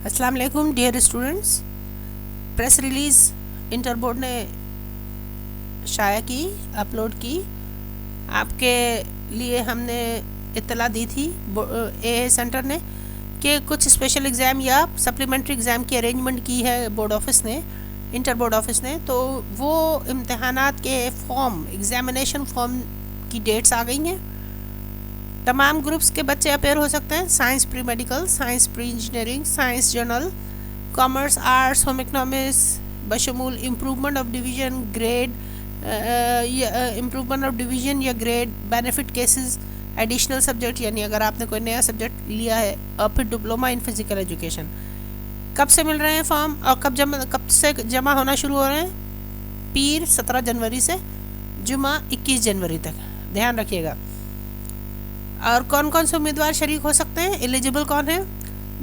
السلام علیکم dear students. Press release inter board نے شائع کی، اپلوڈ کی. آپ کے لیے ہم نے اطلاع دی تھی اے سینٹر نے کہ کچھ اسپیشل ایگزام یا سپلیمنٹری ایگزام کی ارینجمنٹ کی ہے بورڈ آفس نے، انٹر بورڈ آفس نے. تو وہ امتحانات کے فارم، ایگزامینیشن فارم کی ڈیٹس آ گئی ہیں. تمام گروپس کے بچے اپیئر ہو سکتے ہیں. Science pre medical, science pre engineering, science general, commerce, arts, home economics بشمول improvement of division grade, improvement of division یا grade, benefit cases, additional subject یعنی اگر آپ نے کوئی نیا سبجیکٹ لیا ہے، اور پھر ڈپلومہ ان فزیکل ایجوکیشن. کب سے مل رہے ہیں فارم اور کب سے جمع ہونا شروع ہو رہے ہیں؟ پیر 17 جنوری سے جمعہ 21 جنوری تک. دھیان رکھیے گا. اور کون کون سے امیدوار شریک ہو سکتے ہیں؟ ایلیجبل کون ہے؟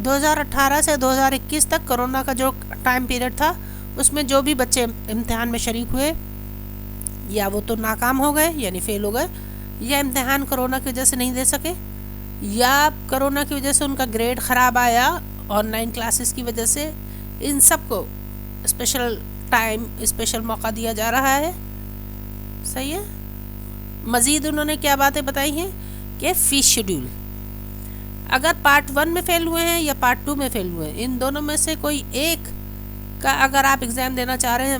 2018 سے 2021 تک کرونا کا جو ٹائم پیریڈ تھا اس میں جو بھی بچے امتحان میں شریک ہوئے، یا وہ تو ناکام ہو گئے یعنی فیل ہو گئے، یا امتحان کرونا کی وجہ سے نہیں دے سکے، یا کرونا کی وجہ سے ان کا گریڈ خراب آیا آن لائن کلاسز کی وجہ سے، ان سب کو اسپیشل ٹائم، اسپیشل موقع دیا جا رہا ہے. صحیح ہے. مزید انہوں نے کیا باتیں بتائی ہیں کہ فیس شیڈول، اگر پارٹ 1 میں فیل ہوئے ہیں یا پارٹ 2 میں فیل ہوئے ہیں، ان دونوں میں سے کوئی ایک کا اگر آپ ایگزام دینا چاہ رہے ہیں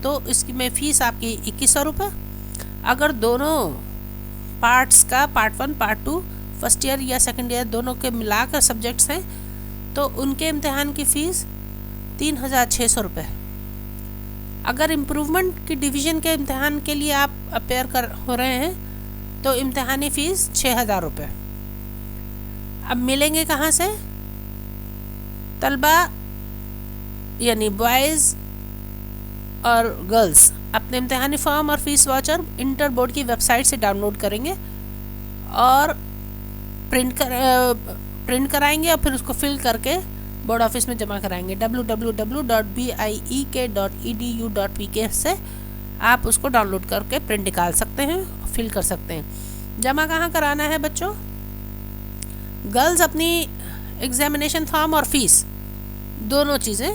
تو اس کی میں فیس آپ کی 2100 روپے. اگر دونوں پارٹس کا، پارٹ 1 پارٹ 2 فرسٹ ایئر یا سیکنڈ ایئر دونوں کے ملا کر سبجیکٹس ہیں، تو ان کے امتحان کی فیس 3600 روپے. اگر امپروومنٹ کی ڈویژن کے امتحان کے لیے آپ اپیئر ہو رہے ہیں تو امتحانی فیس 6000 روپے. اب ملیں گے کہاں سے؟ طلبہ یعنی بوائز اور گرلز اپنے امتحانی فارم اور فیس واچر انٹر بورڈ کی ویب سائٹ سے ڈاؤن لوڈ کریں گے اور پرنٹ کرائیں گے، اور پھر اس کو فل کر کے بورڈ آفس میں جمع کرائیں گے. www.biek.edu.pk سے آپ اس کو ڈاؤن لوڈ کر کے پرنٹ نکال سکتے ہیں، فل کر سکتے ہیں. جمع کہاں کرانا ہے بچوں؟ گرلز اپنی ایگزامینیشن فارم اور فیس دونوں چیزیں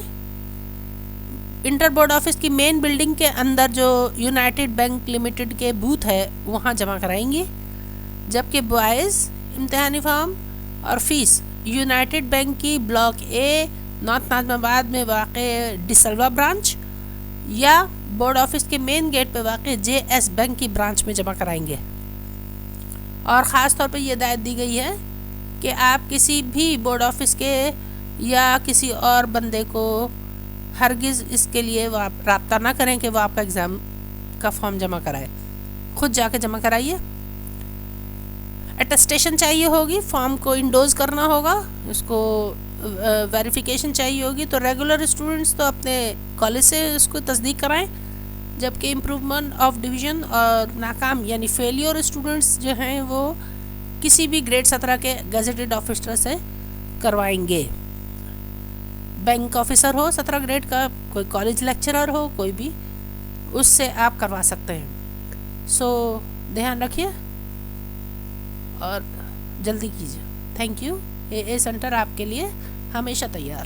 انٹر بورڈ آفس کی مین بلڈنگ کے اندر جو یونائٹڈ بینک لمیٹڈ کے بوتھ ہے وہاں جمع کرائیں گے، جبکہ بوائز امتحانی فارم اور فیس یونائٹڈ بینک کی بلاک اے نارتھ ناظم آباد میں واقع ڈسلوا برانچ یا بورڈ آفس کے مین گیٹ پہ واقع جے ایس بینک کی برانچ میں جمع کرائیں گے. اور خاص طور پہ یہ ہدایت دی گئی ہے کہ آپ کسی بھی بورڈ آفس کے یا کسی اور بندے کو ہرگز اس کے لیے رابطہ نہ کریں کہ وہ آپ کا ایگزام کا فارم جمع کرائے. خود جا کے جمع کرائیے. اٹیسٹیشن چاہیے ہوگی، فارم کو انڈوز کرنا ہوگا، اس کو ویریفیکیشن چاہیے ہوگی. تو ریگولر اسٹوڈنٹس تو اپنے کالج سے اس کو تصدیق کرائیں، جبکہ امپروومنٹ آف ڈویژن اور ناکام یعنی فیلیور اسٹوڈنٹس جو ہیں وہ کسی بھی گریڈ 17 کے گیزیٹڈ آفیسر سے کروائیں گے. بینک آفیسر ہو 17 گریڈ کا، کوئی کالج لیکچرر ہو، کوئی بھی، اس سے آپ کروا سکتے ہیں. سو دھیان رکھیے اور جلدی کیجیے. Thank you. اے سینٹر آپ کے لیے ہمیشہ تیار.